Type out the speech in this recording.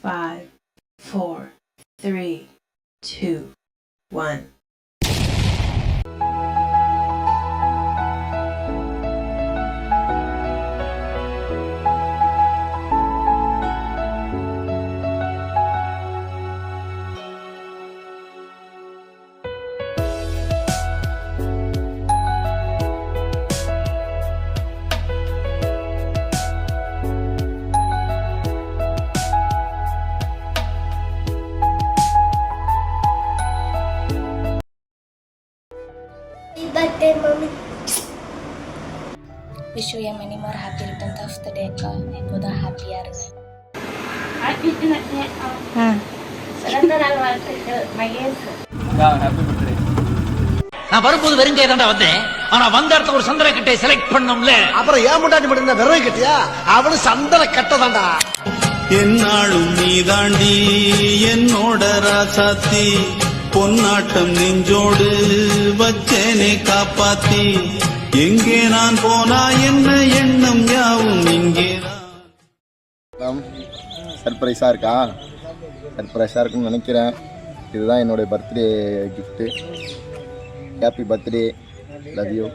5, 4, 3, 2, 1. Birthday, mommy. Wish you many more happy returns of the day அக்கா. எப்போதும் ஹாப்பியா இருங்க. சிறந்த நாள் வாழ்த்துக்கள் மகேஷ். நான் வரும்போது வெறுங்கைய தாண்டா வந்தேன். ஆனா வந்த இடத்துல ஒரு சந்திர கட்டை செலக்ட் பண்ணோம்ல. அப்புறம் ஏன் முன்னாடி மட்டும் விரவை கட்டியா அவனு சந்தன கட்டதாண்டா. என்னாலும் நீ தாண்டி என்னோட ராசாத்தி பொன்னாட்டம் நெஞ்சோடு வச்சேனே காப்பாத்தி எங்கே நான் போனா என்ன எண்ணம் யாவும் இங்கேதான். சர்ப்ரைஸா இருக்கா? சர்ப்ரைஸா இருக்குன்னு நினைக்கிறேன். இதுதான் என்னோட birthday gift. Happy birthday, love you.